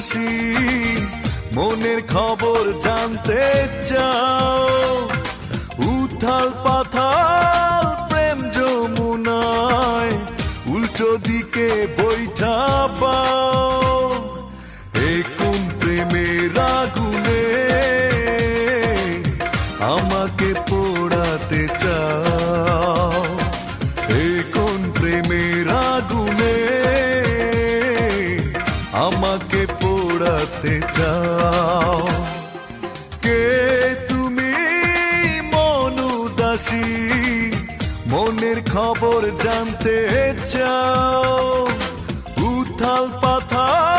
উদাসী মনের খবর জানতে চাও উথাল পাথাল প্রেম যমুনায় উল্টো দিকে বৈঠা পাও এই কোন প্রেমের আগুনে আমাকে পোড়াতে চাও এই কোন প্রেমের আগুনে আমাকে পোড়াতে চাও কে তুমি মন উদাসী মনের খবর জানতে চাও উথাল পাথাল